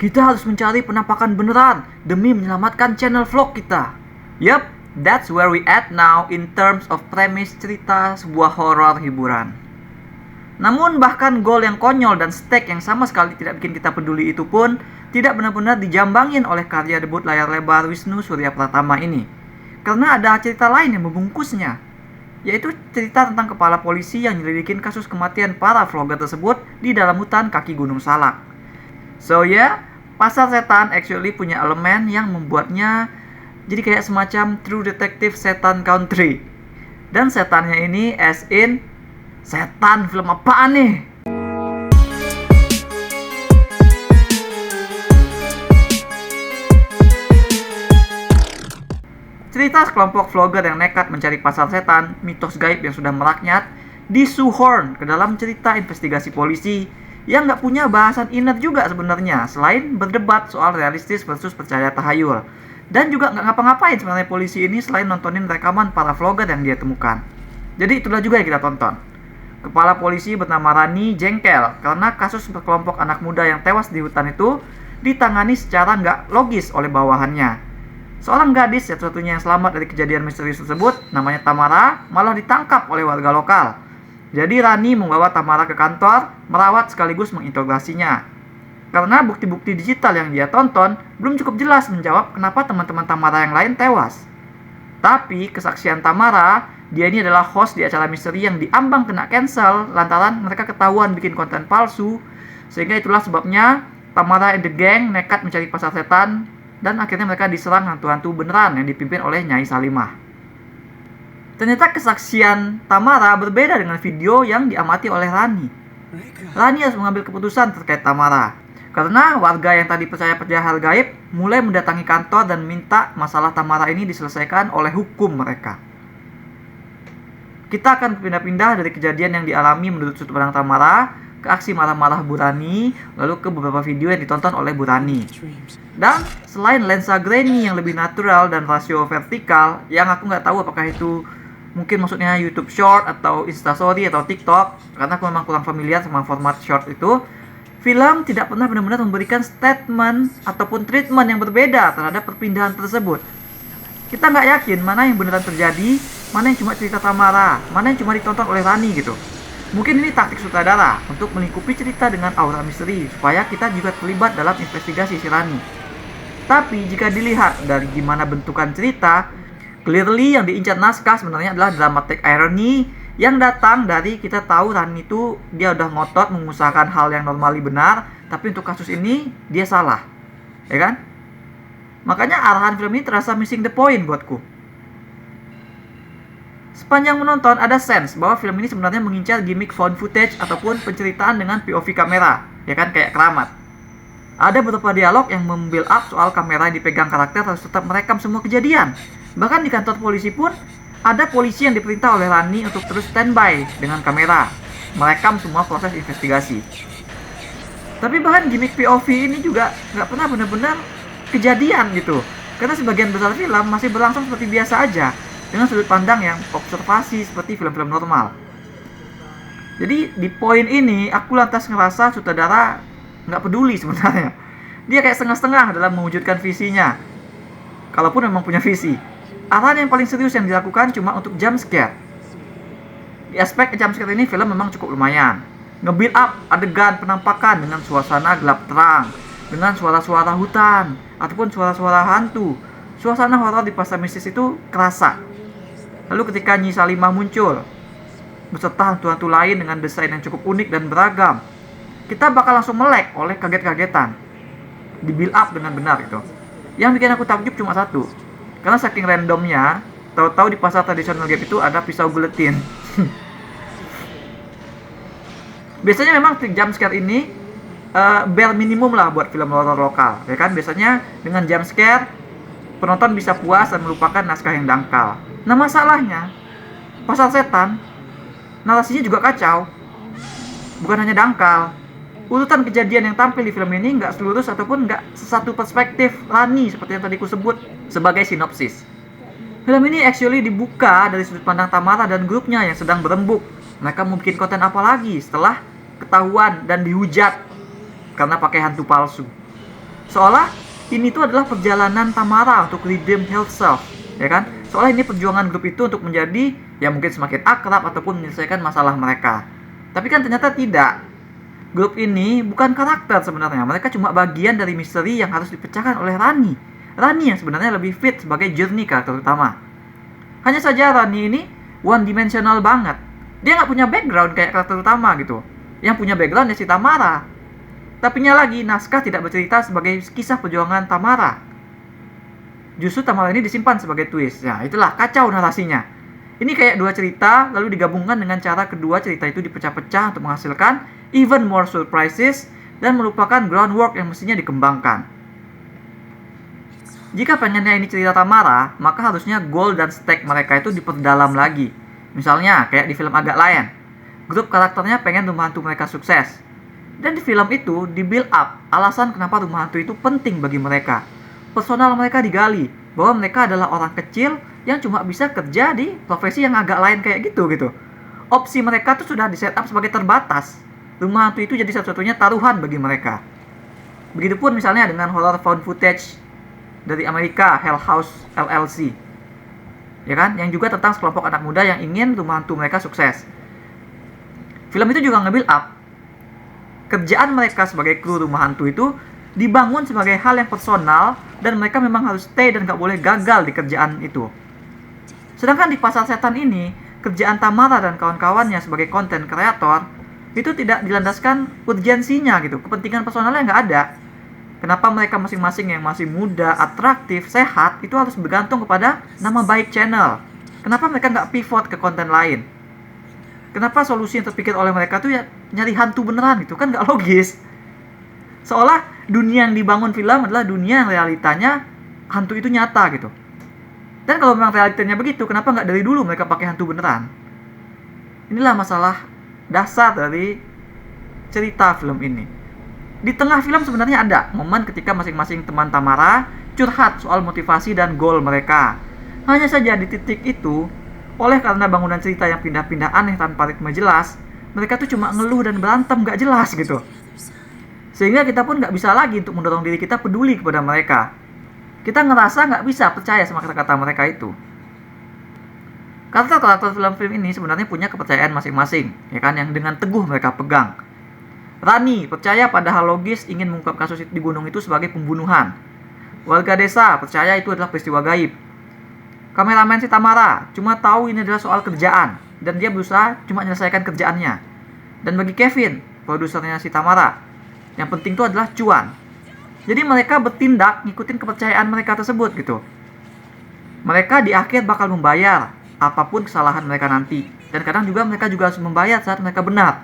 Kita harus mencari penampakan beneran demi menyelamatkan channel vlog kita. Yup, that's where we at now in terms of premise cerita sebuah horor hiburan. Namun bahkan goal yang konyol dan stake yang sama sekali tidak bikin kita peduli itu pun tidak benar-benar dijambangin oleh karya debut layar lebar Wisnu Surya Pratama ini. Karena ada cerita lain yang membungkusnya, yaitu cerita tentang kepala polisi yang nyelidikin kasus kematian para vlogger tersebut di dalam hutan kaki Gunung Salak. So Pasar Setan actually punya elemen yang membuatnya jadi kayak semacam True Detective Setan Country. Dan setannya ini as in setan film apaan nih? Cerita sekelompok vlogger yang nekat mencari pasar setan, mitos gaib yang sudah merakyat, disuhorn ke dalam cerita investigasi polisi yang nggak punya bahasan inner juga sebenarnya, selain berdebat soal realistis versus percaya tahayul. Dan juga nggak ngapa-ngapain sebenarnya polisi ini selain nontonin rekaman para vlogger yang dia temukan. Jadi itulah juga yang kita tonton. Kepala polisi bernama Rani jengkel karena kasus sekelompok anak muda yang tewas di hutan itu ditangani secara nggak logis oleh bawahannya. Seorang gadis satu-satunya yang selamat dari kejadian misterius tersebut, namanya Tamara, malah ditangkap oleh warga lokal. Jadi Rani membawa Tamara ke kantor, merawat sekaligus menginterogasinya. Karena bukti-bukti digital yang dia tonton belum cukup jelas menjawab kenapa teman-teman Tamara yang lain tewas. Tapi kesaksian Tamara, dia ini adalah host di acara misteri yang diambang kena cancel lantaran mereka ketahuan bikin konten palsu. Sehingga itulah sebabnya Tamara and the gang nekat mencari pasar setan dan akhirnya mereka diserang hantu-hantu beneran yang dipimpin oleh Nyai Salimah. Ternyata kesaksian Tamara berbeda dengan video yang diamati oleh Rani. Rani harus mengambil keputusan terkait Tamara, karena warga yang tadi percaya hal gaib mulai mendatangi kantor dan minta masalah Tamara ini diselesaikan oleh hukum mereka. Kita akan pindah-pindah dari kejadian yang dialami menurut sudut pandang Tamara ke aksi marah-marah Bu Rani, lalu ke beberapa video yang ditonton oleh Bu Rani. Dan selain lensa grainy yang lebih natural dan rasio vertikal, yang aku nggak tahu apakah itu mungkin maksudnya YouTube Short atau Instastory atau TikTok, karena aku memang kurang familiar sama format short itu, film tidak pernah benar-benar memberikan statement ataupun treatment yang berbeda terhadap perpindahan tersebut. Kita nggak yakin mana yang beneran terjadi, mana yang cuma cerita Tamara, mana yang cuma ditonton oleh Rani gitu. Mungkin ini taktik sutradara untuk melingkupi cerita dengan aura misteri, supaya kita juga terlibat dalam investigasi si Rani. Tapi jika dilihat dari gimana bentukan cerita, clearly yang diincar naskah sebenarnya adalah dramatic irony yang datang dari kita tahu Rani itu dia udah ngotot mengusahakan hal yang normally benar, tapi untuk kasus ini dia salah, ya kan? Makanya arahan film ini terasa missing the point buatku. Sepanjang menonton ada sense bahwa film ini sebenarnya mengincar gimmick found footage ataupun penceritaan dengan POV kamera, ya kan, kayak Keramat. Ada beberapa dialog yang membuild up soal kamera yang dipegang karakter harus tetap merekam semua kejadian. Bahkan di kantor polisi pun ada polisi yang diperintah oleh Rani untuk terus standby dengan kamera, merekam semua proses investigasi. Tapi bahkan gimmick POV ini juga nggak pernah benar-benar kejadian gitu, karena sebagian besar film masih berlangsung seperti biasa aja dengan sudut pandang yang observasi seperti film-film normal. Jadi di poin ini aku lantas ngerasa sutradara nggak peduli sebenarnya. Dia kayak setengah-setengah dalam mewujudkan visinya, kalaupun memang punya visi. Arahan yang paling serius yang dilakukan cuma untuk jump scare. Di aspek jump scare ini film memang cukup lumayan. Nge-build up adegan penampakan dengan suasana gelap terang, dengan suara-suara hutan, ataupun suara-suara hantu. Suasana horor di pasar mistis itu kerasa. Lalu ketika Nyi Salimah muncul, beserta hantu-hantu lain dengan desain yang cukup unik dan beragam, kita bakal langsung melek oleh kaget-kagetan. Di build up dengan benar gitu. Yang bikin aku takjub cuma satu. Karena saking randomnya, tahu-tahu di pasar tradisional gaib itu ada pisau guletin. Biasanya memang jump scare ini bare minimum lah buat film horor lokal, ya kan? Biasanya dengan jump scare penonton bisa puas dan melupakan naskah yang dangkal. Nah masalahnya, Pasar Setan narasinya juga kacau. Bukan hanya dangkal, urutan kejadian yang tampil di film ini nggak selurus ataupun nggak sesatu perspektif Rani seperti yang tadi ku sebut sebagai sinopsis. Film ini actually dibuka dari sudut pandang Tamara dan grupnya yang sedang berembuk. Mereka mau bikin konten apa lagi setelah ketahuan dan dihujat karena pakai hantu palsu. Seolah ini tuh adalah perjalanan Tamara untuk redeem herself, ya kan? Seolah ini perjuangan grup itu untuk menjadi ya mungkin semakin akrab ataupun menyelesaikan masalah mereka. Tapi kan ternyata tidak. Grup ini bukan karakter sebenarnya. Mereka cuma bagian dari misteri yang harus dipecahkan oleh Rani. Rani yang sebenarnya lebih fit sebagai journey karakter utama. Hanya saja Rani ini one dimensional banget. Dia nggak punya background kayak karakter utama gitu. Yang punya background ya si Tamara. Tapinya lagi, naskah tidak bercerita sebagai kisah perjuangan Tamara. Justru Tamara ini disimpan sebagai twist. Ya, itulah kacau narasinya. Ini kayak dua cerita, lalu digabungkan dengan cara kedua cerita itu dipecah-pecah untuk menghasilkan even more surprises dan melupakan groundwork yang mestinya dikembangkan. Jika pengennya ini cerita Tamara, maka harusnya goal dan stake mereka itu diperdalam lagi. Misalnya, kayak di film Agak Lain. Grup karakternya pengen rumah hantu mereka sukses. Dan di film itu di build up alasan kenapa rumah hantu itu penting bagi mereka. Personal mereka digali bahwa mereka adalah orang kecil yang cuma bisa kerja di profesi yang agak lain kayak gitu. Opsi mereka tuh sudah di setup sebagai terbatas. Rumah hantu itu jadi satu-satunya taruhan bagi mereka. Begitupun misalnya dengan horror found footage dari Amerika, Hell House LLC. Ya kan? Yang juga tentang sekelompok anak muda yang ingin rumah hantu mereka sukses. Film itu juga nge-build up kerjaan mereka sebagai kru rumah hantu itu dibangun sebagai hal yang personal dan mereka memang harus stay dan gak boleh gagal di kerjaan itu. Sedangkan di Pasar Setan ini, kerjaan Tamara dan kawan-kawannya sebagai konten kreator itu tidak dilandaskan urgensinya gitu. Kepentingan personalnya nggak ada. Kenapa mereka masing-masing yang masih muda, atraktif, sehat itu harus bergantung kepada nama baik channel? Kenapa mereka nggak pivot ke konten lain? Kenapa solusi yang terpikir oleh mereka tuh ya nyari hantu beneran gitu, kan nggak logis. Seolah dunia yang dibangun film adalah dunia yang realitanya hantu itu nyata gitu. Dan kalau memang realitanya begitu, kenapa nggak dari dulu mereka pakai hantu beneran? Inilah masalah dasar dari cerita film ini. Di tengah film sebenarnya ada momen ketika masing-masing teman Tamara curhat soal motivasi dan goal mereka. Hanya saja di titik itu, oleh karena bangunan cerita yang pindah-pindah aneh tanpa ritme jelas, mereka tuh cuma ngeluh dan berantem gak jelas gitu. Sehingga kita pun gak bisa lagi untuk mendorong diri kita peduli kepada mereka. Kita ngerasa gak bisa percaya sama kata-kata mereka itu. Karakter-karakter film-film ini sebenarnya punya kepercayaan masing-masing, ya kan, yang dengan teguh mereka pegang. Rani percaya pada hal logis ingin mengungkap kasus di gunung itu sebagai pembunuhan. Warga desa percaya itu adalah peristiwa gaib. Kameramen si Tamara cuma tahu ini adalah soal kerjaan dan dia berusaha cuma menyelesaikan kerjaannya. Dan bagi Kevin, produsernya si Tamara, yang penting itu adalah cuan. Jadi mereka bertindak ngikutin kepercayaan mereka tersebut gitu. Mereka di akhir bakal membayar apapun kesalahan mereka nanti. Dan kadang juga mereka juga harus membayar saat mereka benar.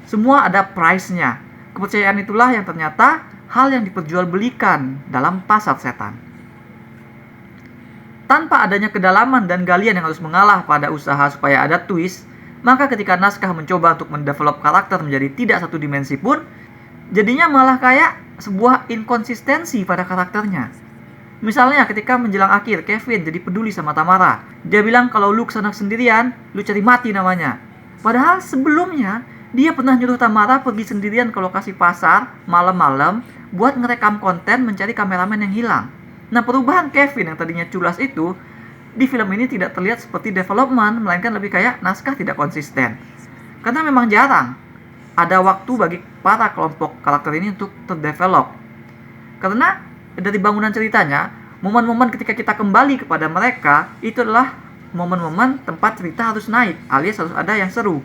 Semua ada price-nya. Kepercayaan itulah yang ternyata hal yang diperjualbelikan dalam pasar setan. Tanpa adanya kedalaman dan galian yang harus mengalah pada usaha supaya ada twist, maka ketika naskah mencoba untuk mendevelop karakter menjadi tidak satu dimensi pun, jadinya malah kayak sebuah inkonsistensi pada karakternya. Misalnya ketika menjelang akhir, Kevin jadi peduli sama Tamara. Dia bilang kalau lu kesana sendirian, lu cari mati namanya. Padahal sebelumnya, dia pernah nyuruh Tamara pergi sendirian ke lokasi pasar malam-malam buat ngerekam konten mencari kameramen yang hilang. Nah, perubahan Kevin yang tadinya culas itu di film ini tidak terlihat seperti development, melainkan lebih kayak naskah tidak konsisten. Karena memang jarang ada waktu bagi para kelompok karakter ini untuk terdevelop. Karena dari bangunan ceritanya, momen-momen ketika kita kembali kepada mereka itu adalah momen-momen tempat cerita harus naik, alias harus ada yang seru.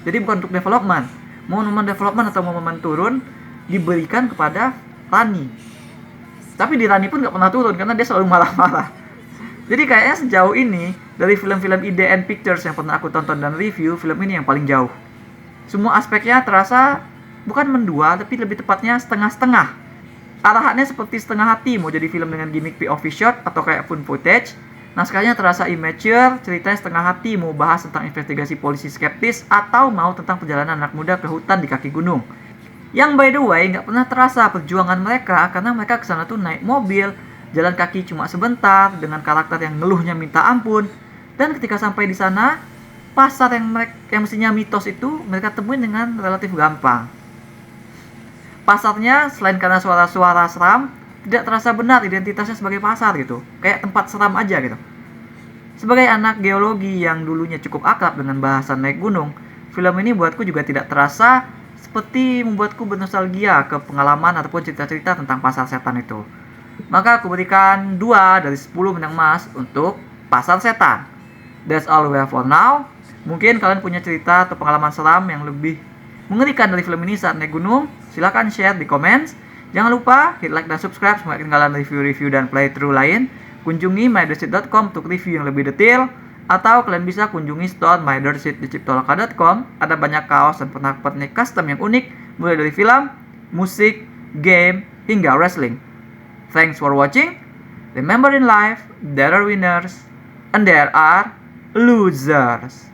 Jadi bukan untuk development. Momen-momen development atau momen turun diberikan kepada Rani. Tapi di Rani pun gak pernah turun karena dia selalu marah-marah. Jadi kayaknya sejauh ini dari film-film IDN Pictures yang pernah aku tonton dan review, film ini yang paling jauh. Semua aspeknya terasa bukan mendua, tapi lebih tepatnya setengah-setengah. Arahannya seperti setengah hati mau jadi film dengan gimmick POV shot atau kayak found footage. Naskahnya terasa immature, ceritanya setengah hati mau bahas tentang investigasi polisi skeptis atau mau tentang perjalanan anak muda ke hutan di kaki gunung. Yang by the way nggak pernah terasa perjuangan mereka karena mereka kesana tuh naik mobil, jalan kaki cuma sebentar dengan karakter yang ngeluhnya minta ampun. Dan ketika sampai di sana, pasar yang mestinya mitos itu mereka temuin dengan relatif gampang. Pasarnya selain karena suara-suara seram, tidak terasa benar identitasnya sebagai pasar gitu. Kayak tempat seram aja gitu. Sebagai anak geologi yang dulunya cukup akrab dengan bahasan naik gunung, film ini buatku juga tidak terasa seperti membuatku bernostalgia ke pengalaman ataupun cerita-cerita tentang pasar setan itu. Maka aku berikan 2 dari 10 benang emas untuk Pasar Setan. That's all we have for now. Mungkin kalian punya cerita atau pengalaman seram yang lebih mengerikan dari film ini saat naik gunung. Silahkan share di comments. Jangan lupa hit like dan subscribe supaya ketinggalan review-review dan playthrough lain. Kunjungi mydersit.com untuk review yang lebih detail. Atau kalian bisa kunjungi store mydersit di ciptoloka.com. Ada banyak kaos dan pernak-pernik custom yang unik, mulai dari film, musik, game, hingga wrestling. Thanks for watching. Remember in life, there are winners and there are losers.